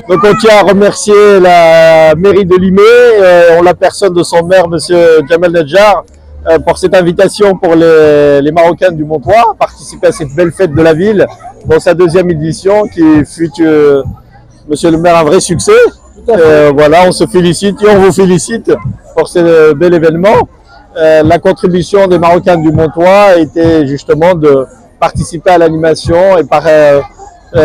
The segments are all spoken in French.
Donc on tient à remercier la mairie de Limay, en la personne de son maire, monsieur Jamal Nedjar, pour cette invitation pour les Marocains du Montois à participer à cette belle fête de la ville dans sa deuxième édition qui fut, monsieur le maire, un vrai succès. Voilà, on se félicite et on vous félicite pour ce bel événement. La contribution des Marocains du Montois était justement de participer à l'animation et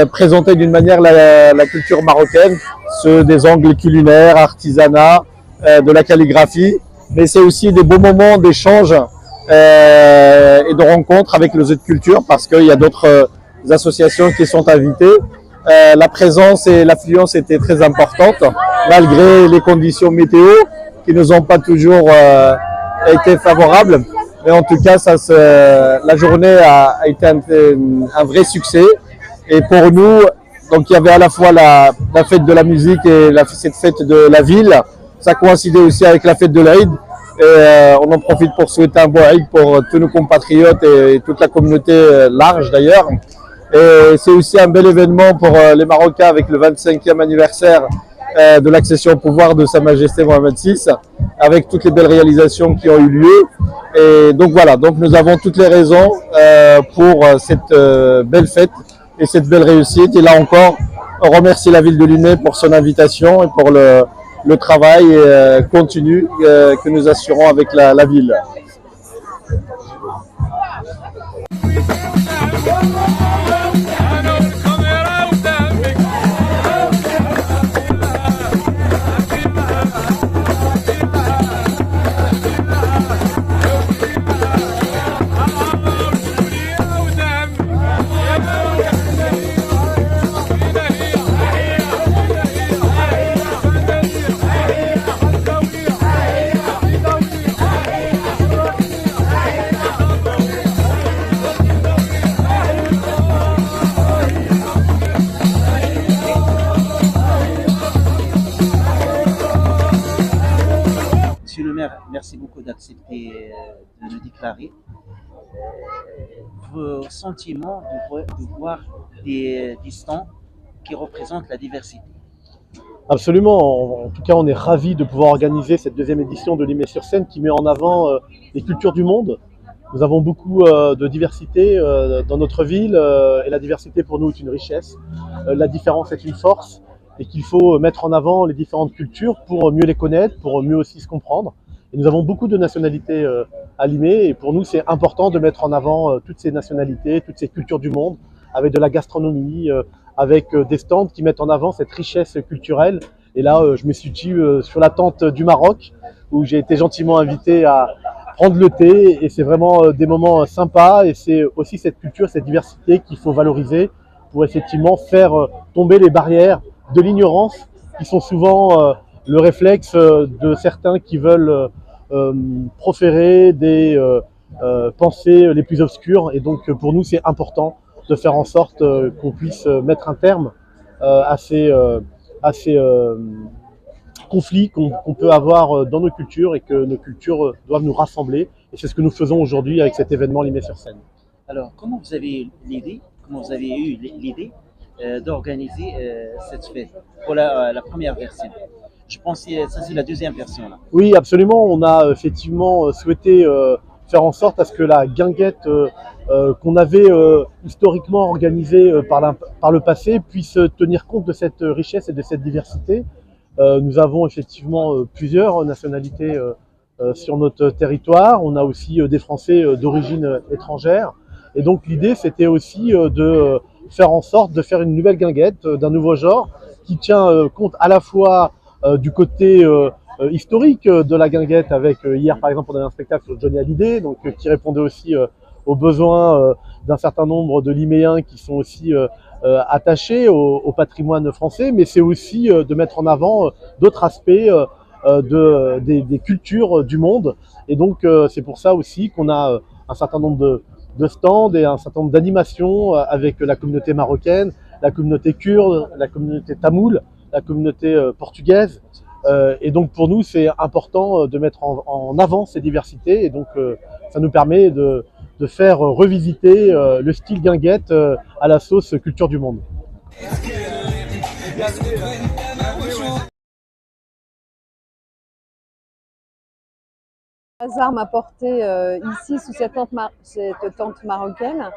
présenter d'une manière la culture marocaine, ceux des angles culinaires, artisanat, de la calligraphie, mais c'est aussi des beaux moments d'échange et de rencontres avec les autres cultures parce qu'il y a d'autres associations qui sont invitées. La présence et l'affluence étaient très importantes malgré les conditions météo qui nous ont pas toujours été favorables. Mais en tout cas, la journée a été un vrai succès. Et pour nous, donc il y avait à la fois la fête de la musique et cette fête de la ville. Ça coïncidait aussi avec la fête de l'Aïd. Et on en profite pour souhaiter un bon Aïd pour tous nos compatriotes et toute la communauté large d'ailleurs. Et c'est aussi un bel événement pour les Marocains avec le 25e anniversaire de l'accession au pouvoir de Sa Majesté Mohamed VI, avec toutes les belles réalisations qui ont eu lieu. Et donc voilà, donc nous avons toutes les raisons pour cette belle fête et cette belle réussite. Et là encore, on remercie la ville de Limay pour son invitation et pour le travail continu que nous assurons avec la ville. Monsieur le maire, merci beaucoup d'accepter de nous déclarer vos sentiments de voir des stands qui représentent la diversité. Absolument, en tout cas on est ravis de pouvoir organiser cette deuxième édition de Limay-sur-Seine qui met en avant les cultures du monde. Nous avons beaucoup de diversité dans notre ville et la diversité pour nous est une richesse. La différence est une force et qu'il faut mettre en avant les différentes cultures pour mieux les connaître, pour mieux aussi se comprendre. Et nous avons beaucoup de nationalités à Limay et pour nous c'est important de mettre en avant toutes ces nationalités, toutes ces cultures du monde avec de la gastronomie, avec des stands qui mettent en avant cette richesse culturelle. Et là, je me situe sur la tente du Maroc où j'ai été gentiment invité à prendre le thé et c'est vraiment des moments sympas et c'est aussi cette culture, cette diversité qu'il faut valoriser pour effectivement faire tomber les barrières de l'ignorance qui sont souvent le réflexe de certains qui veulent proférer des pensées les plus obscures. Et donc pour nous c'est important de faire en sorte qu'on puisse mettre un terme à ces conflits qu'on peut avoir dans nos cultures et que nos cultures doivent nous rassembler. Et c'est ce que nous faisons aujourd'hui avec cet événement Limay-sur-Seine. Alors, comment vous avez eu l'idée d'organiser cette fête pour la première version? Je pense que ça c'est la deuxième version là. Oui, absolument. On a effectivement souhaité faire en sorte à ce que la guinguette qu'on avait historiquement organisée par le passé puisse tenir compte de cette richesse et de cette diversité. Nous avons effectivement plusieurs nationalités sur notre territoire. On a aussi des Français d'origine étrangère. Et donc l'idée c'était aussi de faire en sorte de faire une nouvelle guinguette d'un nouveau genre qui tient compte à la fois du côté historique de la guinguette avec hier par exemple on a un spectacle sur Johnny Hallyday donc qui répondait aussi aux besoins d'un certain nombre de Liméens qui sont aussi attachés au patrimoine français, mais c'est aussi de mettre en avant d'autres aspects des cultures du monde. Et donc c'est pour ça aussi qu'on a un certain nombre de stands et un certain nombre d'animations avec la communauté marocaine, la communauté kurde, la communauté tamoule, la communauté portugaise. Et donc pour nous c'est important de mettre en avant ces diversités et donc ça nous permet de faire revisiter le style guinguette à la sauce culture du monde. hasard m'a porté ici sous cette tente marocaine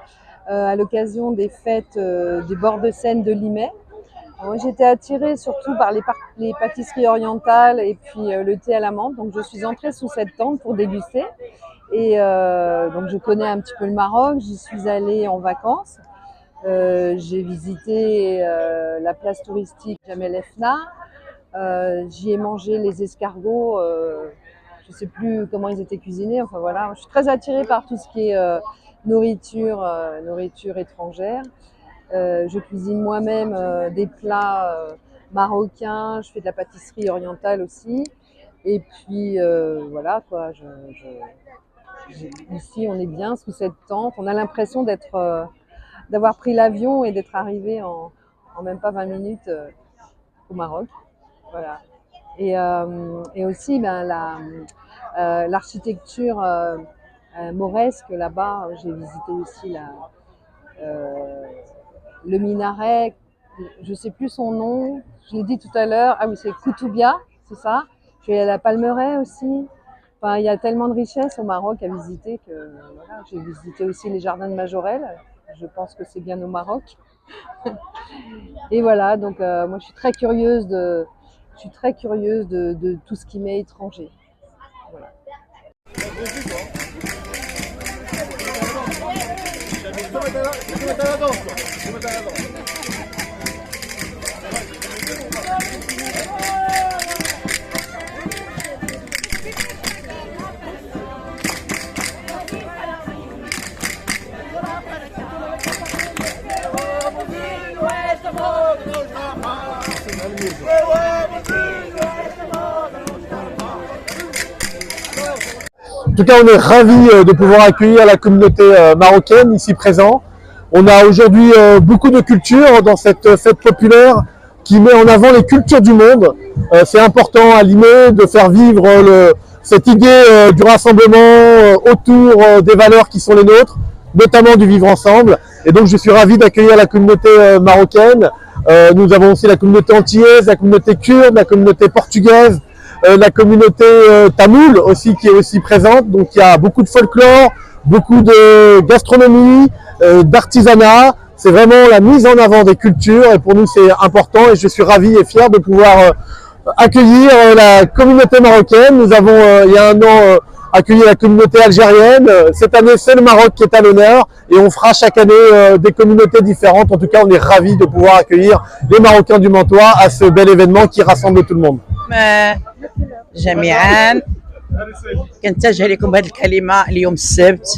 à l'occasion des fêtes du bord de Seine de Limay. Moi, j'étais attirée surtout par les pâtisseries orientales et puis le thé à la menthe. Donc, je suis entrée sous cette tente pour déguster. Et donc, je connais un petit peu le Maroc. J'y suis allée en vacances. J'ai visité la place touristique Jamel El Fna. J'y ai mangé les escargots. Je ne sais plus comment ils étaient cuisinés. Enfin voilà, je suis très attirée par tout ce qui est nourriture étrangère. Je cuisine moi-même des plats marocains, je fais de la pâtisserie orientale aussi. Et puis voilà quoi, ici on est bien sous cette tente. On a l'impression d'avoir pris l'avion et d'être arrivé en même pas 20 minutes au Maroc. Voilà. Et aussi ben, l'architecture mauresque là-bas. J'ai visité aussi le minaret, je ne sais plus son nom, je l'ai dit tout à l'heure, ah oui c'est Koutoubia, c'est ça. Je suis allée à la Palmeraie aussi. Enfin, il y a tellement de richesses au Maroc à visiter que voilà, j'ai visité aussi les jardins de Majorelle, je pense que c'est bien au Maroc. Et voilà, donc moi je suis très curieuse de tout ce qui m'est étranger. Voilà. En tout cas, on est ravis de pouvoir accueillir la communauté marocaine ici présent. On a aujourd'hui beaucoup de culture dans cette fête populaire qui met en avant les cultures du monde. C'est important à Limay de faire vivre cette idée du rassemblement autour des valeurs qui sont les nôtres, notamment du vivre ensemble. Et donc, je suis ravi d'accueillir la communauté marocaine. Nous avons aussi la communauté antillaise, la communauté kurde, la communauté portugaise, la communauté tamoule aussi qui est aussi présente. Donc il y a beaucoup de folklore, beaucoup de gastronomie, d'artisanat. C'est vraiment la mise en avant des cultures et pour nous c'est important et je suis ravi et fier de pouvoir accueillir la communauté marocaine. Nous avons il y a un an accueilli la communauté algérienne. Cette année c'est le Maroc qui est à l'honneur et on fera chaque année des communautés différentes. En tout cas on est ravis de pouvoir accueillir les Marocains du Mantois à ce bel événement qui rassemble tout le monde. جميعا كنتجه لكم بهذه الكلمه اليوم السبت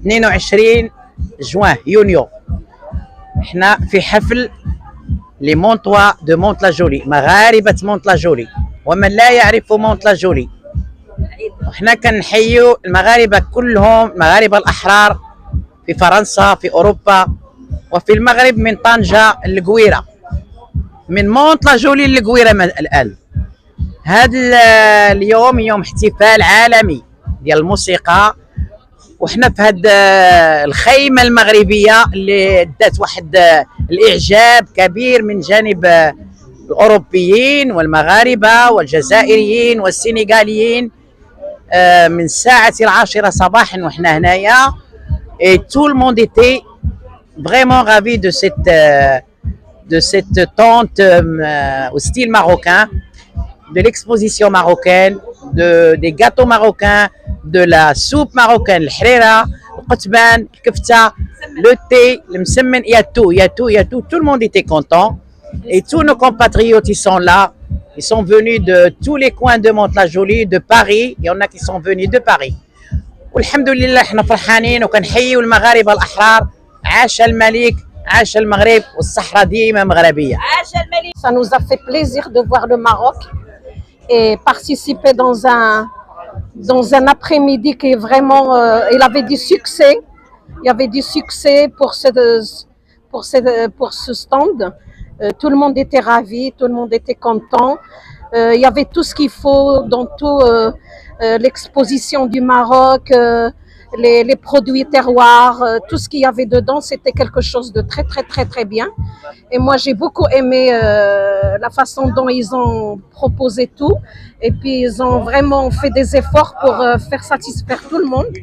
22 جوان يونيو. احنا في حفل لي مونطوا دو مونت لا جولي، مغاربه مونت لا جولي ومن لا يعرف مونت لا جولي. احنا كنحيوا المغاربه كلهم، المغاربه الاحرار في فرنسا في اوروبا وفي المغرب من طنجه للقويره، من مونت لا جولي للقويره الان. هذا اليوم يوم احتفال عالمي ديال الموسيقى وحنا في هذه الخيمه المغربيه اللي دات واحد الاعجاب كبير من جانب الاوروبيين والمغاربه والجزائريين والسنغاليين من الساعه 10 صباحا وحنا هنايا. Et tout le monde était vraiment ravi de cette tente au style marocain, de l'exposition marocaine, des gâteaux marocains, de la soupe marocaine, le harira, le qutban, le kefta, le thé, le msemmen, il y a tout, tout le monde était content. Et tous nos compatriotes, ils sont là, ils sont venus de tous les coins de Mantes-la-Jolie, de Paris, il y en a qui sont venus de Paris. والحمد لله احنا فرحانين وكنحيوا المغاربه الاحرار. عاش الملك، عاش المغرب والصحراء ديما مغربيه. عاش الملك. Ça nous a fait plaisir de voir le Maroc et participer dans un après-midi qui est vraiment il avait du succès. Il y avait du succès pour ce stand. Tout le monde était ravi, tout le monde était content. Il y avait tout ce qu'il faut dans tout l'exposition du Maroc, les produits terroirs, tout ce qu'il y avait dedans, c'était quelque chose de très, très, très, très bien. Et moi, j'ai beaucoup aimé la façon dont ils ont proposé tout. Et puis, ils ont vraiment fait des efforts pour faire satisfaire tout le monde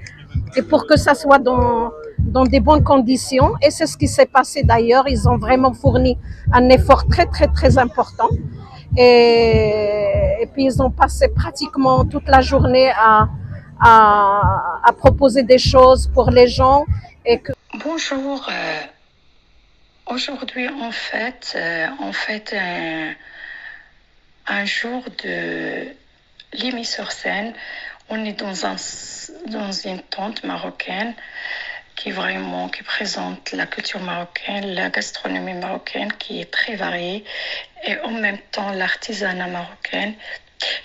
et pour que ça soit dans des bonnes conditions. Et c'est ce qui s'est passé d'ailleurs. Ils ont vraiment fourni un effort très, très, très important. Et puis, ils ont passé pratiquement toute la journée à proposer des choses pour les gens. Et que... Bonjour. Aujourd'hui, on fête un jour de l'Émi-sur-Seine. On est dans une tente marocaine qui présente la culture marocaine, la gastronomie marocaine qui est très variée et en même temps l'artisanat marocain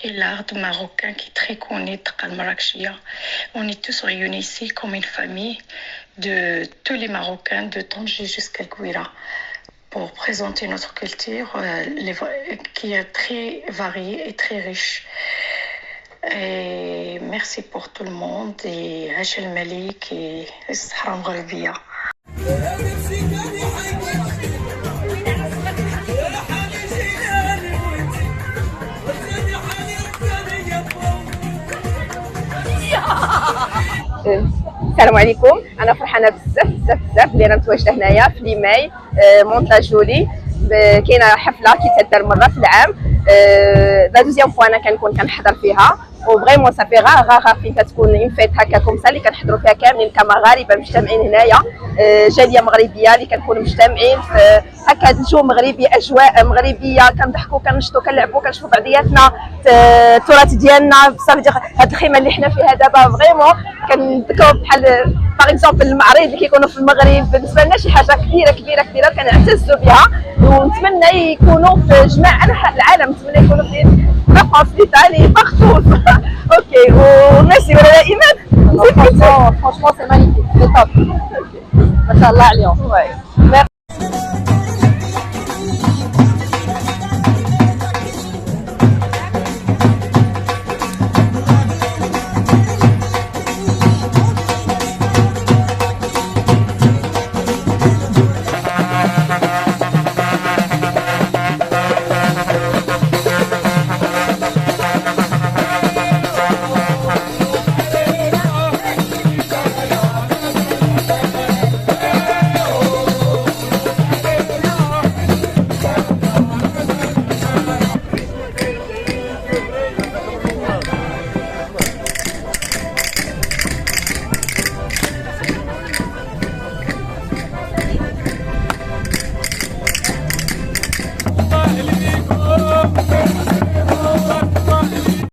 et l'art marocain qui est très connu, Marrakechia. On est tous réunis ici comme une famille de tous les Marocains de Tanger jusqu'à Gouira pour présenter notre culture qui est très variée et très riche. Et merci pour tout le monde et Hachel Malik et Sahara Mgharbia. السلام عليكم. انا فرحانه بزاف بزاف بزاف اللي انا متواجده هنايا في ليماي مونت لا جولي. كاينه حفله كيتهدر مره في العام، لا دوزيام فوا انا كنكون كنحضر فيها وفريمون صافي غا فين كتكون اون فيت هكا كومسا اللي كنحضروا فيها كاملين كمغاربه مجتمعين هنايا، جاليه مغربيه اللي كنكونوا مجتمعين في هكا هاد الجو مغربي، اجواء مغربيه، كنضحكوا كنشطوا كنلعبوا كنشوفوا بعضياتنا التراث ديالنا. صافي ديال هاد الخيمه اللي حنا فيها دابا فريمون كنذكروا بحال باغ اكزومبل المعارض اللي كيكونوا في المغرب، بالنسبه لنا شي حاجه كبيره كنعتزوا بها ونتمنى يكونوا في جميع انحاء العالم، نتمنى يكونوا في فرنسا، في ايطاليا، بارتو. اوكي وميرسي ولا ايمان. Franchement, c'est magnifique, c'est top. Machallah, Lyon. Ouais.